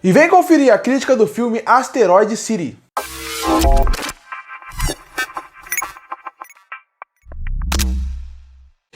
E vem conferir a crítica do filme Asteroid City.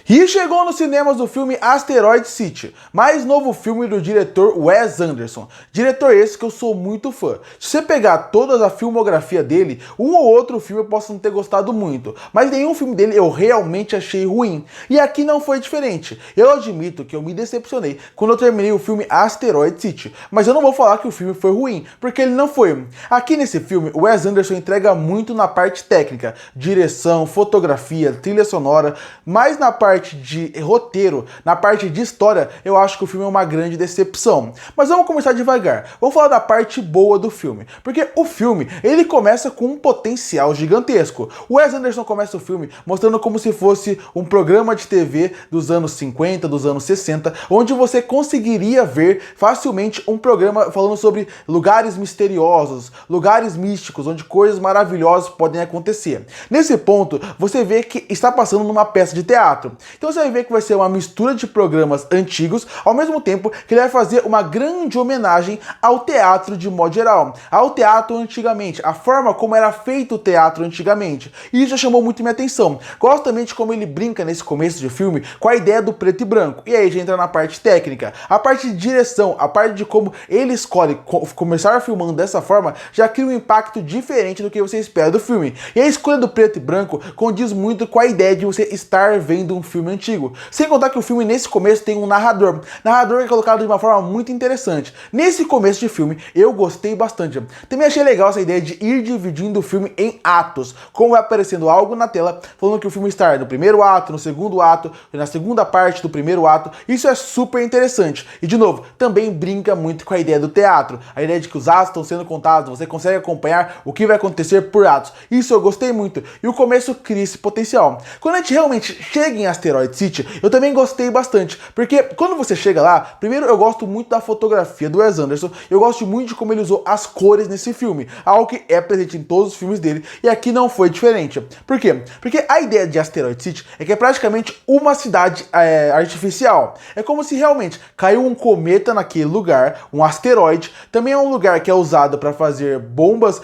E chegou nos cinemas o filme Asteroid City, mais novo filme do diretor Wes Anderson. Diretor esse que eu sou muito fã. Se você pegar toda a filmografia dele, um ou outro filme eu posso não ter gostado muito, mas nenhum filme dele eu realmente achei ruim. E aqui não foi diferente. Eu admito que eu me decepcionei quando eu terminei o filme Asteroid City, mas eu não vou falar que o filme foi ruim, porque ele não foi. Aqui nesse filme, o Wes Anderson entrega muito na parte técnica, direção, fotografia, trilha sonora, mas na parte de roteiro, na parte de história, eu acho que o filme é uma grande decepção. Mas vamos começar devagar. Vamos falar da parte boa do filme, porque o filme, ele começa com um potencial gigantesco. O Wes Anderson começa o filme mostrando como se fosse um programa de TV dos anos 50, dos anos 60, onde você conseguiria ver facilmente um programa falando sobre lugares misteriosos, lugares místicos, onde coisas maravilhosas podem acontecer. Nesse ponto, você vê que está passando numa peça de teatro. Então você vai ver que vai ser uma mistura de programas antigos, ao mesmo tempo que ele vai fazer uma grande homenagem ao teatro de modo geral, ao teatro antigamente, a forma como era feito o teatro antigamente. E isso já chamou muito minha atenção. Gosto também de como ele brinca nesse começo de filme com a ideia do preto e branco. E aí já entra na parte técnica, a parte de direção, a parte de como ele escolhe começar filmando dessa forma, já cria um impacto diferente do que você espera do filme. E a escolha do preto e branco condiz muito com a ideia de você estar vendo um filme antigo. Sem contar que o filme nesse começo tem um narrador. Narrador que é colocado de uma forma muito interessante. Nesse começo de filme eu gostei bastante. Também achei legal essa ideia de ir dividindo o filme em atos. Como vai aparecendo algo na tela falando que o filme está no primeiro ato, no segundo ato, na segunda parte do primeiro ato. Isso é super interessante. E de novo, também brinca muito com a ideia do teatro. A ideia de que os atos estão sendo contados, você consegue acompanhar o que vai acontecer por atos. Isso eu gostei muito. E o começo cria esse potencial. Quando a gente realmente chega em Asteroid City, eu também gostei bastante, porque quando você chega lá, primeiro eu gosto muito da fotografia do Wes Anderson, eu gosto muito de como ele usou as cores nesse filme, algo que é presente em todos os filmes dele, e aqui não foi diferente. Por quê? Porque a ideia de Asteroid City é que é praticamente uma cidade artificial. É como se realmente caiu um cometa naquele lugar, um asteroide, também é um lugar que é usado para fazer bombas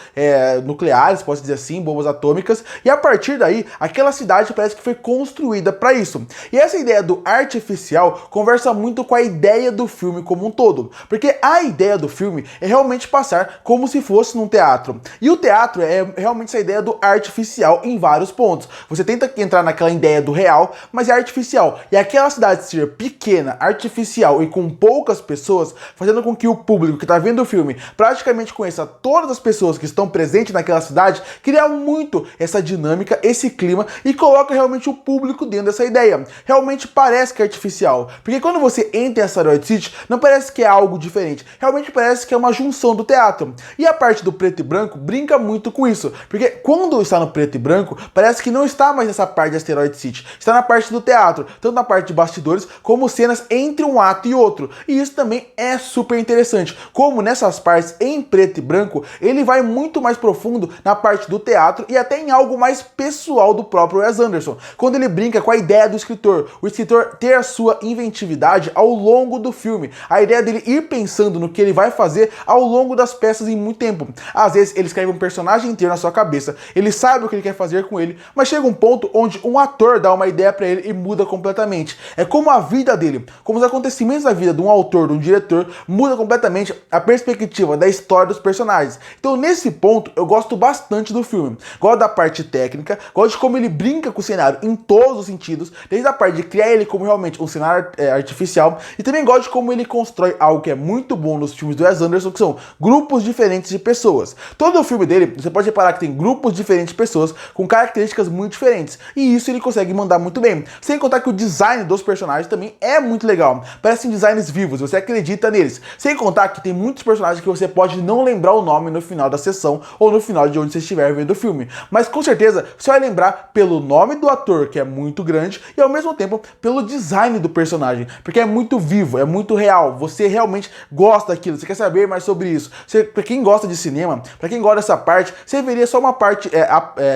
nucleares, posso dizer assim, bombas atômicas, e a partir daí, aquela cidade parece que foi construída para isso. E essa ideia do artificial conversa muito com a ideia do filme como um todo, porque a ideia do filme é realmente passar como se fosse num teatro. E o teatro é realmente essa ideia do artificial em vários pontos. Você tenta entrar naquela ideia do real, mas é artificial. E aquela cidade ser pequena, artificial e com poucas pessoas, fazendo com que o público que está vendo o filme praticamente conheça todas as pessoas que estão presentes naquela cidade, cria muito essa dinâmica, esse clima e coloca realmente o público dentro dessa ideia. Realmente parece que é artificial, porque quando você entra em Asteroid City, não parece que é algo diferente, realmente parece que é uma junção do teatro. E a parte do preto e branco brinca muito com isso, porque quando está no preto e branco, parece que não está mais nessa parte de Asteroid City, está na parte do teatro, tanto na parte de bastidores, como cenas entre um ato e outro. E isso também é super interessante, como nessas partes em preto e branco, ele vai muito mais profundo na parte do teatro e até em algo mais pessoal do próprio Wes Anderson, quando ele brinca com a ideia do escritor, o escritor ter a sua inventividade ao longo do filme, a ideia dele ir pensando no que ele vai fazer ao longo das peças em muito tempo. Às vezes ele escreve um personagem inteiro na sua cabeça, ele sabe o que ele quer fazer com ele, mas chega um ponto onde um ator dá uma ideia para ele e muda completamente. É como a vida dele, como os acontecimentos da vida de um autor, de um diretor, muda completamente a perspectiva da história dos personagens. Então nesse ponto eu gosto bastante do filme, gosto da parte técnica, gosto de como ele brinca com o cenário em todos os sentidos, desde a parte de criar ele como realmente um cenário artificial, e também gosto de como ele constrói algo que é muito bom nos filmes do Wes Anderson, que são grupos diferentes de pessoas. Todo o filme dele, você pode reparar que tem grupos diferentes de pessoas com características muito diferentes, e isso ele consegue mandar muito bem. Sem contar que o design dos personagens também é muito legal, parecem designs vivos, você acredita neles. Sem contar que tem muitos personagens que você pode não lembrar o nome no final da sessão, ou no final de onde você estiver vendo o filme, mas com certeza você vai lembrar pelo nome do ator, que é muito grande, e ao mesmo tempo pelo design do personagem, porque é muito vivo, é muito real, você realmente gosta daquilo, você quer saber mais sobre isso. Pra quem gosta de cinema, pra quem gosta dessa parte, você veria só uma parte,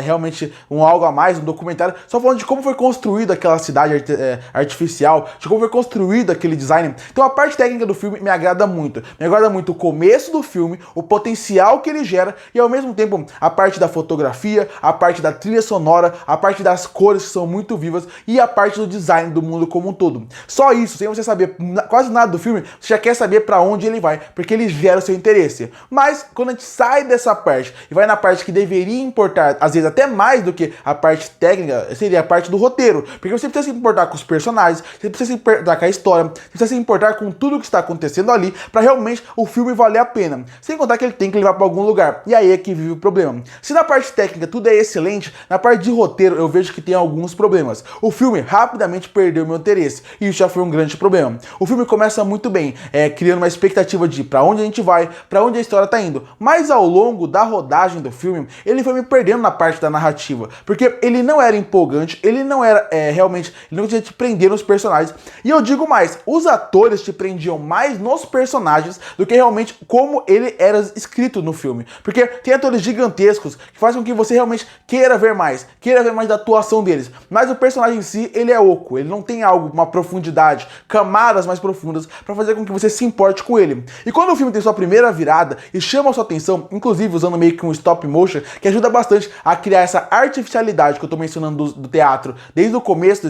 realmente algo a mais, um documentário, só falando de como foi construída aquela cidade artificial, de como foi construído aquele design. Então a parte técnica do filme me agrada muito. Me agrada muito o começo do filme, o potencial que ele gera e ao mesmo tempo a parte da fotografia, a parte da trilha sonora, a parte das cores que são muito vivas e a parte do design do mundo como um todo. Só isso, sem você saber quase nada do filme, você já quer saber pra onde ele vai, porque ele gera o seu interesse. Mas quando a gente sai dessa parte e vai na parte que deveria importar, às vezes até mais do que a parte técnica, seria a parte do roteiro, porque você precisa se importar com os personagens, você precisa se importar com a história, você precisa se importar com tudo que está acontecendo ali pra realmente o filme valer a pena. Sem contar que ele tem que levar pra algum lugar. E aí é que vive o problema. Se na parte técnica tudo é excelente, na parte de roteiro eu vejo que tem alguns problemas. O filme rapidamente perdeu meu interesse, e isso já foi um grande problema. O filme começa muito bem, criando uma expectativa de pra onde a gente vai, pra onde a história tá indo. Mas ao longo da rodagem do filme, ele foi me perdendo na parte da narrativa, porque ele não era empolgante, ele não era realmente, ele não tinha te prender nos personagens. E eu digo mais, os atores te prendiam mais nos personagens do que realmente como ele era escrito no filme. Porque tem atores gigantescos que fazem com que você realmente queira ver mais da atuação deles. Mas o personagem em si, ele é oco, ele não tem algo, uma profundidade, camadas mais profundas pra fazer com que você se importe com ele. E quando o filme tem sua primeira virada e chama a sua atenção, inclusive usando meio que um stop motion, que ajuda bastante a criar essa artificialidade que eu tô mencionando do teatro desde o começo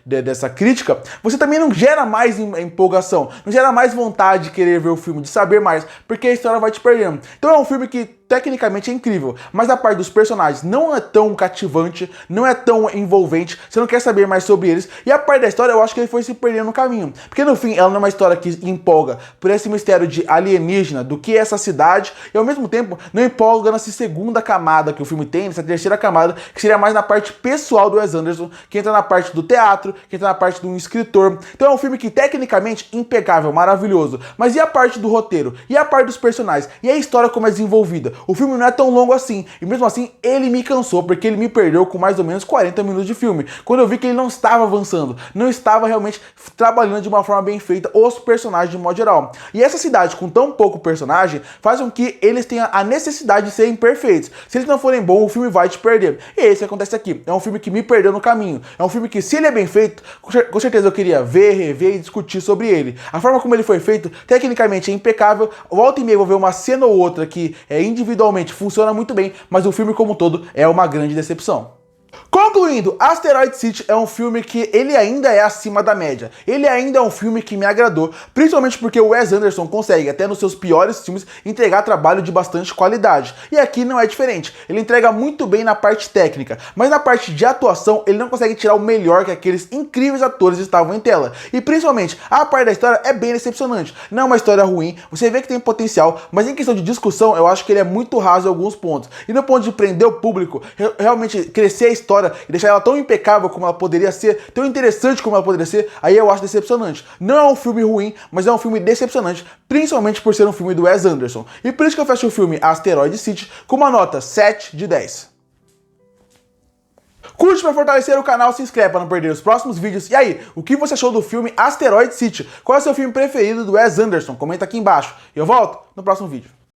dessa crítica, você também não gera mais empolgação, não gera mais vontade de querer ver o filme, de saber mais, porque a história vai te perdendo. Então é um filme que tecnicamente é incrível, mas a parte dos personagens não é tão cativante, não é tão envolvente, você não quer saber mais sobre eles, e a parte da história eu acho que ele foi se perdendo no caminho, porque no fim ela não é uma história que empolga por esse mistério de alienígena, do que é essa cidade, e ao mesmo tempo não empolga nessa segunda camada que o filme tem, nessa terceira camada, que seria mais na parte pessoal do Wes Anderson, que entra na parte do teatro, que entra na parte de um escritor. Então é um filme que tecnicamente impecável, maravilhoso, mas e a parte do roteiro? E a parte dos personagens? E a história como é desenvolvida? O filme não é tão longo assim, e mesmo assim ele me cansou, porque ele me perdeu com mais ou menos 40 minutos de filme, quando eu vi que ele não estava avançando, não estava realmente trabalhando de uma forma bem feita os personagens de modo geral. E essa cidade com tão pouco personagem faz com que eles tenham a necessidade de serem perfeitos. Se eles não forem bons, o filme vai te perder. E é isso que acontece aqui. É um filme que me perdeu no caminho. É um filme que, se ele é bem feito, com certeza eu queria ver, rever e discutir sobre ele. A forma como ele foi feito, tecnicamente é impecável. Volta e meia eu vou ver uma cena ou outra que individualmente funciona muito bem, mas o filme como um todo é uma grande decepção. Concluindo, Asteroid City é um filme que ele ainda é acima da média. Ele ainda é um filme que me agradou, principalmente porque o Wes Anderson consegue, até nos seus piores filmes, entregar trabalho de bastante qualidade. E aqui não é diferente. Ele entrega muito bem na parte técnica, mas na parte de atuação ele não consegue tirar o melhor que aqueles incríveis atores estavam em tela. E principalmente, a parte da história é bem decepcionante. Não é uma história ruim, você vê que tem potencial, mas em questão de discussão, eu acho que ele é muito raso em alguns pontos. E no ponto de prender o público, realmente crescer a história e deixar ela tão impecável como ela poderia ser, tão interessante como ela poderia ser, aí eu acho decepcionante. Não é um filme ruim, mas é um filme decepcionante, principalmente por ser um filme do Wes Anderson. E por isso que eu fecho o filme Asteroid City com uma nota 7 de 10. Curte para fortalecer o canal, se inscreve para não perder os próximos vídeos. E aí, o que você achou do filme Asteroid City? Qual é o seu filme preferido do Wes Anderson? Comenta aqui embaixo. E eu volto no próximo vídeo.